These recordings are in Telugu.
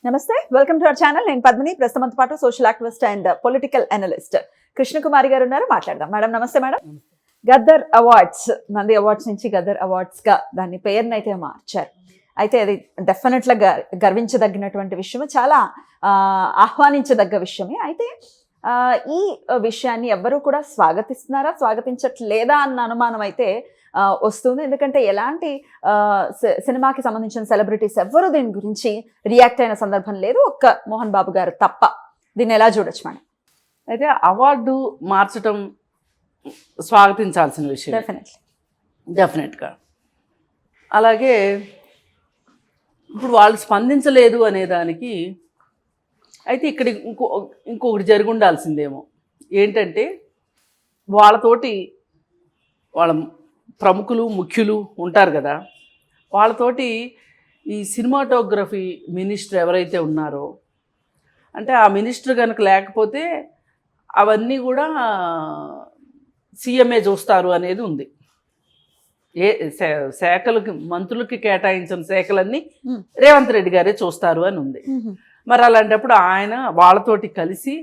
నమస్తే, వెల్కమ్ టు అవర్ ఛానల్. నేను పద్మిని, ప్రస్తుతంతో పాటు social activist and political analyst Krishnakumari గారు ఉన్నారు. మాట్లాడదాం. మేడం నమస్తే. Madam, Gaddar awards, Nandi awards నుంచి గద్దర్ అవార్డ్స్ గా దాని పేరుని అయితే మార్చారు. అయితే అది డెఫినెట్ గా గర్వించదగినటువంటి విషయం, చాలా ఆహ్వానించదగ్గ విషయమే. అయితే ఈ విషయాన్ని ఎవ్వరూ కూడా స్వాగతిస్తున్నారా, స్వాగతించట్లేదా అన్న అనుమానం అయితే వస్తుంది. ఎందుకంటే ఎలాంటి సినిమాకి సంబంధించిన సెలబ్రిటీస్ ఎవ్వరూ దీని గురించి రియాక్ట్ అయిన సందర్భం లేదు, ఒక్క మోహన్ బాబు గారు తప్ప. దీన్ని ఎలా చూడొచ్చు మేడం? అయితే అవార్డు మార్చడం స్వాగతించాల్సిన విషయం డెఫినెట్గా. అలాగే ఇప్పుడు వాళ్ళు స్పందించలేదు అనే దానికి అయితే ఇక్కడ ఇంకొకటి జరిగి ఉండాల్సిందేమో. ఏంటంటే వాళ్ళతోటి వాళ్ళ ప్రముఖులు ముఖ్యులు ఉంటారు కదా, వాళ్ళతోటి ఈ సినిమాటోగ్రఫీ మినిస్టర్ ఎవరైతే ఉన్నారో, అంటే ఆ మినిస్టర్ కనుక లేకపోతే అవన్నీ కూడా సీఎంఏ చూస్తారు అనేది ఉంది. ఏ శాఖలకి మంత్రులకి కేటాయించిన శాఖలన్నీ రేవంత్ రెడ్డి గారే చూస్తారు అని ఉంది. మరి అలాంటప్పుడు ఆయన వాళ్ళతోటి కలిసి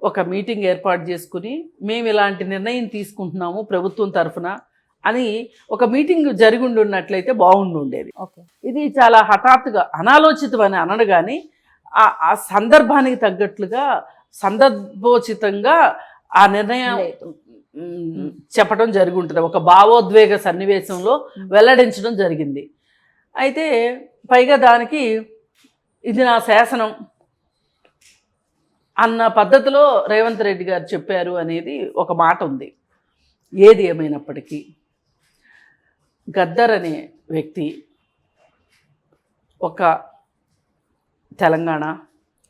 ఒక మీటింగ్ ఏర్పాటు చేసుకుని మేము ఇలాంటి నిర్ణయం తీసుకుంటున్నాము ప్రభుత్వం తరఫున అని ఒక మీటింగ్ జరిగి ఉన్నట్లయితే బాగుండేది. ఇది చాలా హఠాత్తుగా అనాలోచితం అని అనడు, కానీ ఆ సందర్భానికి తగ్గట్లుగా సందర్భోచితంగా ఆ నిర్ణయం చెప్పడం జరిగి ఉంటుంది. ఒక భావోద్వేగ సన్నివేశంలో వెల్లడించడం జరిగింది. అయితే పైగా దానికి ఇది నా శాసనం అన్న పద్ధతిలో రేవంత్ రెడ్డి గారు చెప్పారు అనేది ఒక మాట ఉంది. ఏది ఏమైనప్పటికీ గద్దర్ అనే వ్యక్తి ఒక తెలంగాణ,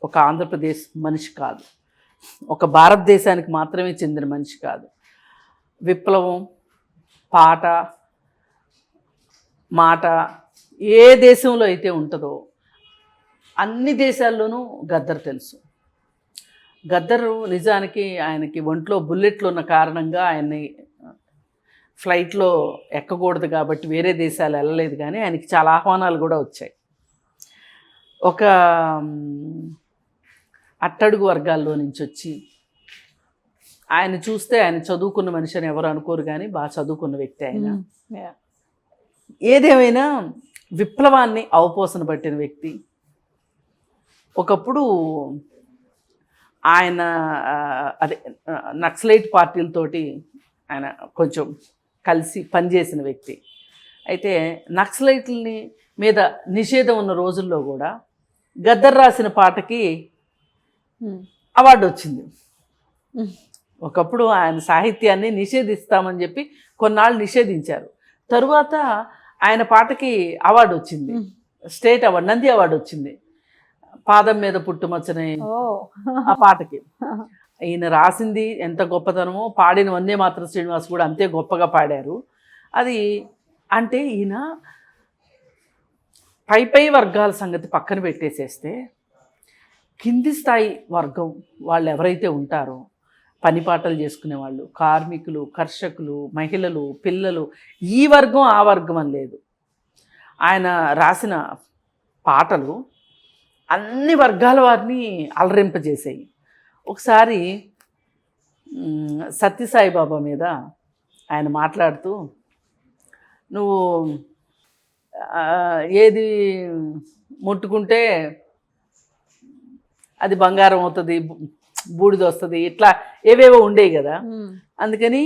ఒక ఆంధ్రప్రదేశ్ మనిషి కాదు, ఒక భారతదేశానికి మాత్రమే చెందిన మనిషి కాదు. విప్లవం పాట మాట ఏ దేశంలో అయితే ఉంటుందో అన్ని దేశాల్లోనూ గద్దర్ తెలుసు. గద్దరు నిజానికి ఆయనకి ఒంట్లో బుల్లెట్లు ఉన్న కారణంగా ఆయన్ని ఫ్లైట్లో ఎక్కకూడదు కాబట్టి వేరే దేశాలు వెళ్ళలేదు, కానీ ఆయనకి చాలా ఆహ్వానాలు కూడా వచ్చాయి. ఒక అట్టడుగు వర్గాల్లో నుంచి వచ్చి ఆయన చూస్తే ఆయన చదువుకున్న మనిషి అని ఎవరు అనుకోరు, కానీ బాగా చదువుకున్న వ్యక్తి ఆయన. ఏదేమైనా విప్లవాన్ని అవపోసన పట్టిన వ్యక్తి. ఒకప్పుడు ఆయన అదే నక్సలైట్ పార్టీలతోటి ఆయన కొంచెం కలిసి పనిచేసిన వ్యక్తి. అయితే నక్సలైట్లని మీద నిషేధం ఉన్న రోజుల్లో కూడా గద్దర్ రాసిన పాటకి అవార్డు వచ్చింది. ఒకప్పుడు ఆయన సాహిత్యాన్ని నిషేధిస్తామని చెప్పి కొన్నాళ్ళు నిషేధించారు. తరువాత ఆయన పాటకి అవార్డు వచ్చింది, స్టేట్ అవార్డు, నంది అవార్డు వచ్చింది. పాదం మీద పుట్టుమచ్చనే ఆ పాటకి ఈయన రాసింది ఎంత గొప్పతనమో, పాడిన వందే మాత్రం శ్రీనివాస్ కూడా అంతే గొప్పగా పాడారు. అది అంటే ఈయన పై వర్గాల సంగతి పక్కన పెట్టేసేస్తే కింది స్థాయి వర్గం వాళ్ళు ఎవరైతే ఉంటారో, పని పాటలు చేసుకునే వాళ్ళు, కార్మికులు, కర్షకులు, మహిళలు, పిల్లలు, ఈ వర్గం ఆ వర్గం అని లేదు. ఆయన రాసిన పాటలు అన్ని వర్గాల వారిని అలరింపజేసాయి. ఒకసారి సత్యసాయిబాబా మీద ఆయన మాట్లాడుతూ, నువ్వు ఏది ముట్టుకుంటే అది బంగారం అవుతుంది, బూడిద వస్తుంది, ఇట్లా ఏవేవో ఉండేవి కదా. అందుకని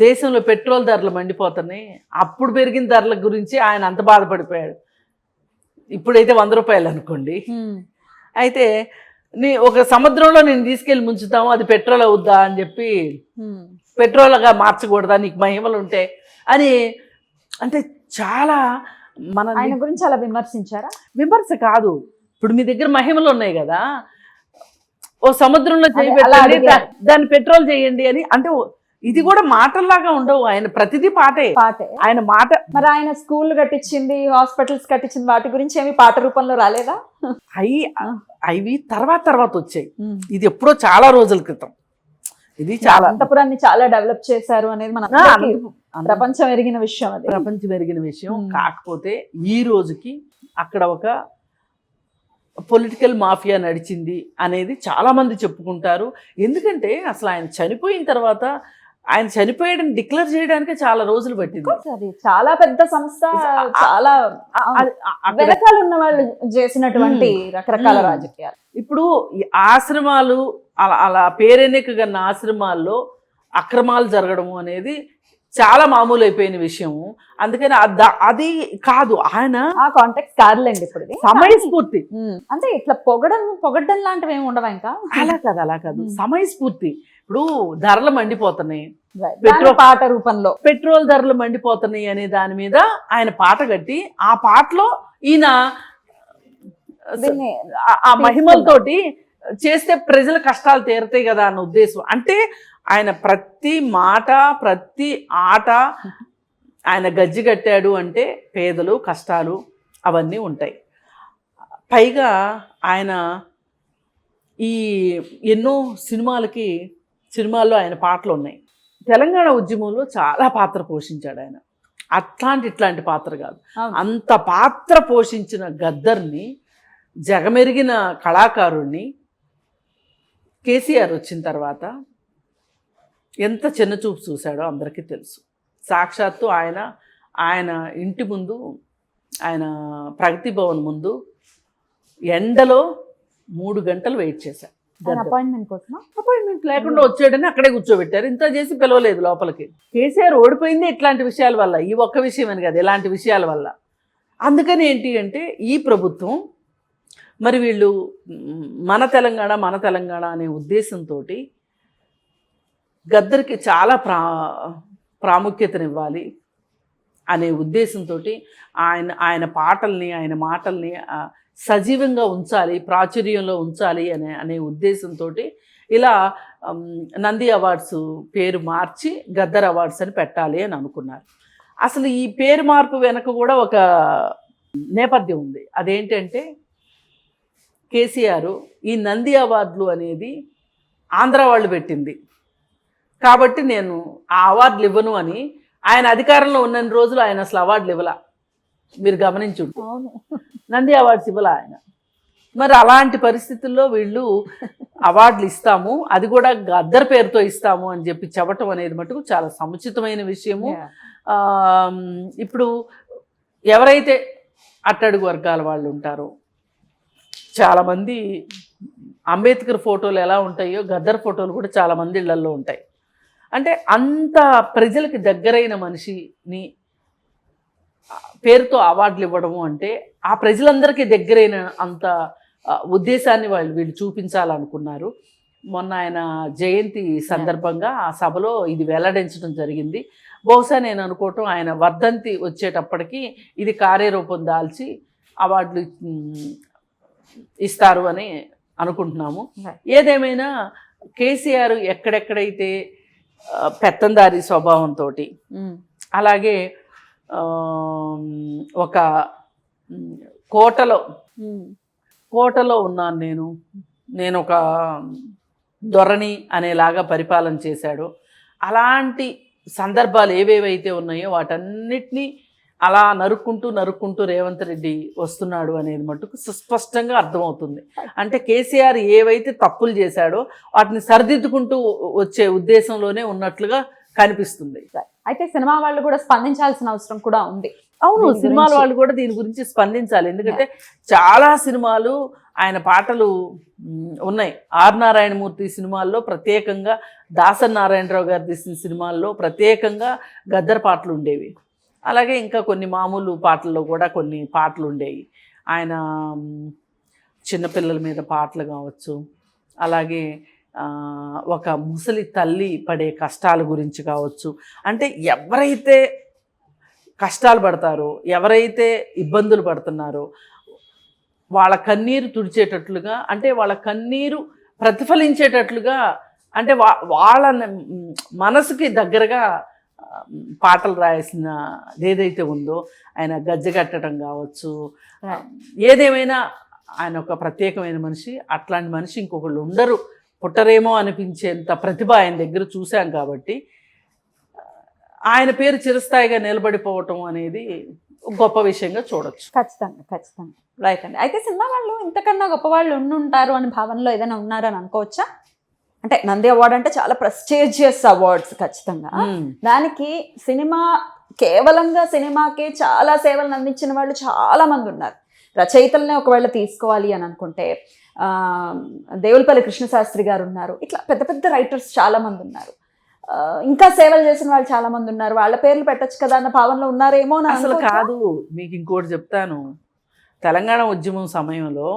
దేశంలో పెట్రోల్ ధరలు మండిపోతున్నాయి. అప్పుడు పెరిగిన ధరల గురించి ఆయన అంత బాధపడిపోయాడు. ఇప్పుడైతే 100 రూపాయలు అనుకోండి. అయితే ఒక సముద్రంలో నేను తీసుకెళ్ళి ముంచుతాము, అది పెట్రోల్ అవుద్దా అని చెప్పి, పెట్రోల్గా మార్చకూడదా నీకు మహిమలు ఉంటే అని, అంటే చాలా ఆయన గురించి అలా విమర్శించారా? విమర్శ కాదు, ఇప్పుడు మీ దగ్గర మహిమలు ఉన్నాయి కదా, ఓ సముద్రంలో చేయబెట్టండి, దాన్ని పెట్రోల్ చేయండి అని. అంటే ఇది కూడా మాటల్లాగా ఉండవు, ఆయన ప్రతిదీ పాటే. ఆయన మాట. మరి ఆయన స్కూల్ కట్టించింది, హాస్పిటల్స్ కట్టించింది, వాటి గురించి ఏమి పాట రూపంలో రాలేదా? అవి తర్వాత వచ్చాయి. ఇది ఎప్పుడో చాలా రోజుల క్రితం. ఇది చాలా అనంతపురాన్ని చాలా డెవలప్ చేశారు అనేది మన ప్రపంచం ఎరిగిన విషయం. అది ప్రపంచం ఎరిగిన విషయం. కాకపోతే ఈ రోజుకి అక్కడ పొలిటికల్ మాఫియా నడిచింది అనేది చాలామంది చెప్పుకుంటారు. ఎందుకంటే అసలు ఆయన చనిపోయిన తర్వాత ఆయన చనిపోయాడని డిక్లేర్ చేయడానికే చాలా రోజులు పట్టింది. అది చాలా పెద్ద సంస్థ, చాలా వెనకాల ఉన్న వాళ్ళు చేసినటువంటి రకరకాల రాజకీయాలు. ఇప్పుడు ఈ ఆశ్రమాలు అలా పేరెన్నికగన్న ఆశ్రమాల్లో అక్రమాలు జరగడము అనేది చాలా మామూలు అయిపోయిన విషయము. అందుకని అది కాదు, ఆయన ఆ కాంటాక్ట్ కాదులేండి ఇప్పుడు సమయస్ఫూర్తి. అంటే ఇట్లా పొగడ్డం లాంటివి ఏమి ఉండవా ఇంకా? అలా కాదు సమయస్ఫూర్తి. ఇప్పుడు ధరలు మండిపోతున్నాయి, పాట రూపంలో పెట్రోల్ ధరలు మండిపోతున్నాయి అనే దాని మీద ఆయన పాట కట్టి ఆ పాటలో ఈయన ఆ మహిమలతోటి చేస్తే ప్రజల కష్టాలు తీరుతాయి కదా అన్న ఉద్దేశం. అంటే ఆయన ప్రతి మాట ప్రతి ఆట ఆయన గజ్జి కట్టాడు అంటే పేదలు కష్టాలు అవన్నీ ఉంటాయి. పైగా ఆయన ఈ ఎన్నో సినిమాల్లో ఆయన పాటలు ఉన్నాయి. తెలంగాణ ఉద్యమంలో చాలా పాత్ర పోషించాడు ఆయన. ఇట్లాంటి పాత్ర కాదు, అంత పాత్ర పోషించిన గద్దర్ని, జగమెరిగిన కళాకారుణ్ణి కేసీఆర్ వచ్చిన తర్వాత ఎంత చిన్నచూపు చూశాడో అందరికీ తెలుసు. సాక్షాత్తు ఆయన ఇంటి ముందు, ఆయన ప్రగతి భవన్ ముందు ఎండలో 3 గంటలు వెయిట్ చేశారు. అపాయింట్మెంట్ లేకుండా వచ్చాడని అక్కడే కూర్చోబెట్టారు. ఇంత చేసి పిలవలేదు లోపలికి. కేసీఆర్ ఓడిపోయింది ఇట్లాంటి విషయాల వల్ల, ఈ ఒక్క విషయం అని కాదు, ఇలాంటి విషయాల వల్ల. అందుకని ఏంటి అంటే ఈ ప్రభుత్వం మరి వీళ్ళు మన తెలంగాణ అనే ఉద్దేశంతో గద్దర్కి చాలా ప్రాముఖ్యతనివ్వాలి అనే ఉద్దేశంతో ఆయన పాటల్ని ఆయన మాటల్ని సజీవంగా ఉంచాలి, ప్రాచుర్యంలో ఉంచాలి అనే ఉద్దేశంతో ఇలా నంది అవార్డ్స్ పేరు మార్చి గద్దర్ అవార్డ్స్ అని పెట్టాలి అని అనుకున్నారు. అసలు ఈ పేరు మార్పు వెనక కూడా ఒక నేపథ్యం ఉంది. అదేంటంటే కేసీఆర్ ఈ నంది అవార్డులు అనేది ఆంధ్ర వాళ్ళు పెట్టింది కాబట్టి నేను ఆ అవార్డులు ఇవ్వను అని ఆయన అధికారంలో ఉన్న రోజులు ఆయన అసలు అవార్డులు ఇవ్వలా. మీరు గమనించుంటే నంది అవార్డ్స్ ఇవ్వలా ఆయన. మరి అలాంటి పరిస్థితుల్లో వీళ్ళు అవార్డులు ఇస్తాము, అది కూడా గద్దర్ పేరుతో ఇస్తాము అని చెప్పి చెప్పటం అనేది మటుకు చాలా సముచితమైన విషయము. ఇప్పుడు ఎవరైతే అట్టడుగు వర్గాల వాళ్ళు ఉంటారో, చాలామంది అంబేద్కర్ ఫోటోలు ఎలా ఉంటాయో గద్దర్ ఫోటోలు కూడా చాలామంది ఇళ్లల్లో ఉంటాయి. అంటే అంత ప్రజలకి దగ్గరైన మనిషిని పేరుతో అవార్డులు ఇవ్వడము అంటే ఆ ప్రజలందరికీ దగ్గరైన అంత ఉద్దేశాన్ని వీళ్ళు చూపించాలనుకున్నారు. మొన్న ఆయన జయంతి సందర్భంగా ఆ సభలో ఇది వెల్లడించడం జరిగింది. బహుశా నేను అనుకోవటం ఆయన వర్ధంతి వచ్చేటప్పటికి ఇది కార్యరూపం దాల్చి అవార్డులు ఇస్తారు అని అనుకుంటున్నాము. ఏదేమైనా కేసీఆర్ ఎక్కడెక్కడైతే పెత్తందారి స్వభావంతో, అలాగే ఒక కోటలో ఉన్నాను నేను ఒక దొరని అనేలాగా పరిపాలన చేశాడు. అలాంటి సందర్భాలు ఏవేవైతే ఉన్నాయో వాటన్నిటినీ అలా నరుక్కుంటూ రేవంత్ రెడ్డి వస్తున్నాడు అనేది మటుకు సుస్పష్టంగా అర్థమవుతుంది. అంటే కేసీఆర్ ఏవైతే తప్పులు చేశాడో వాటిని సరిదిద్దుకుంటూ వచ్చే ఉద్దేశంలోనే ఉన్నట్లుగా కనిపిస్తుంది. అయితే సినిమా వాళ్ళు కూడా స్పందించాల్సిన అవసరం కూడా ఉంది. అవును, సినిమాల వాళ్ళు కూడా దీని గురించి స్పందించాలి. ఎందుకంటే చాలా సినిమాలు ఆయన పాటలు ఉన్నాయి. ఆర్ నారాయణమూర్తి సినిమాల్లో ప్రత్యేకంగా, దాసరి నారాయణరావు గారు తీసిన సినిమాల్లో ప్రత్యేకంగా గద్దర్ పాటలు ఉండేవి. అలాగే ఇంకా కొన్ని మామూలు పాటల్లో కూడా కొన్ని పాటలు ఉండేవి. ఆయన చిన్నపిల్లల మీద పాటలు కావచ్చు, అలాగే ఒక ముసలి తల్లి పడే కష్టాల గురించి కావచ్చు. అంటే ఎవరైతే కష్టాలు పడతారో, ఎవరైతే ఇబ్బందులు పడుతున్నారో వాళ్ళ కన్నీరు తుడిచేటట్లుగా, అంటే వాళ్ళ కన్నీరు ప్రతిఫలించేటట్లుగా, అంటే వాళ్ళ మనసుకి దగ్గరగా పాటలు రాయాల్సిన ఏదైతే ఉందో ఆయన గజ్జగట్టడం కావచ్చు, ఏదేమైనా ఆయన ఒక ప్రత్యేకమైన మనిషి. అట్లాంటి మనిషి ఇంకొకళ్ళు ఉండరు, పుట్టరేమో అనిపించేంత ప్రతిభ ఆయన దగ్గర చూశాం కాబట్టి ఆయన పేరు చిరస్థాయిగా నిలబడిపోవటం అనేది గొప్ప విషయంగా చూడొచ్చు. ఖచ్చితంగా ఖచ్చితంగా రైట్ అండి. అయితే సినిమా వాళ్ళు ఇంతకన్నా గొప్ప వాళ్ళు ఉంటారు అని భావనలో ఏదైనా ఉన్నారని అనుకోవచ్చా? అంటే నంది అవార్డు అంటే చాలా ప్రెస్టీజియస్ అవార్డ్స్ ఖచ్చితంగా. దానికి సినిమా కేవలంగా సినిమాకే చాలా సేవలను అందించిన వాళ్ళు చాలా మంది ఉన్నారు. రచయితలనే ఒకవేళ తీసుకోవాలి అని అనుకుంటే దేవులపల్లి కృష్ణశాస్త్రి గారు ఉన్నారు. ఇట్లా పెద్ద పెద్ద రైటర్స్ చాలా మంది ఉన్నారు. ఇంకా సేవలు చేసిన వాళ్ళు చాలా మంది ఉన్నారు. వాళ్ళ పేర్లు పెట్టచ్చు కదా అన్న భావనలో ఉన్నారేమో. అసలు కాదు, మీకు ఇంకోటి చెప్తాను. తెలంగాణ ఉద్యమం సమయంలో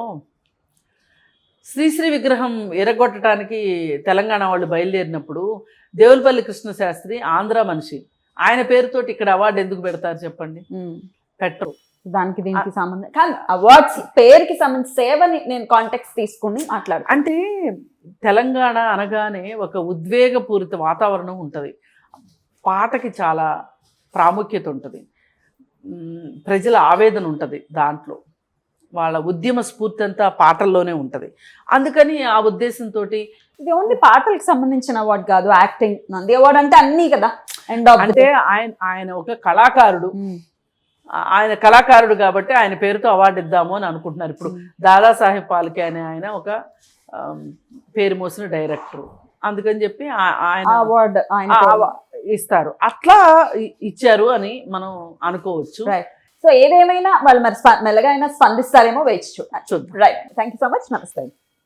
శ్రీశ్రీ విగ్రహం ఎరగొట్టడానికి తెలంగాణ వాళ్ళు బయలుదేరినప్పుడు దేవులపల్లి కృష్ణశాస్త్రి ఆంధ్ర మనిషి, ఆయన పేరుతోటి ఇక్కడ అవార్డు ఎందుకు పెడతారు చెప్పండి? పెట్టరు. దానికి దీనికి సంబంధం కానీ అవార్డ్స్ పేరుకి సంబంధించి సేవని నేను కాంటెక్స్ట్ తీసుకుని మాట్లాడు. అంటే తెలంగాణ అనగానే ఒక ఉద్వేగపూరిత వాతావరణం ఉంటుంది, పాటకి చాలా ప్రాముఖ్యత ఉంటుంది, ప్రజల ఆవేదన ఉంటుంది, దాంట్లో వాళ్ళ ఉద్యమ స్ఫూర్తి అంతా పాటల్లోనే ఉంటుంది. అందుకని ఆ ఉద్దేశంతో ఇది ఓన్లీ పాటలకు సంబంధించిన అవార్డు కాదు, యాక్టింగ్ నంది అవార్డు అంటే అన్నీ కదా. అంటే ఆయన ఒక కళాకారుడు, ఆయన కళాకారుడు కాబట్టి ఆయన పేరుతో అవార్డు ఇద్దాము అని అనుకుంటున్నారు. ఇప్పుడు దాదాసాహెబ్ ఫాల్కే అనే ఆయన ఒక పేరు మోసిన డైరెక్టర్, అందుకని చెప్పి ఆయన అవార్డు ఇస్తారు. అట్లా ఇచ్చారు అని మనం అనుకోవచ్చు. సో ఏదేమైనా వాళ్ళు మరి మెల్లగా అయినా స్పందిస్తారేమో వేచి చూడాలి. Right, thank you so much. నమస్తే.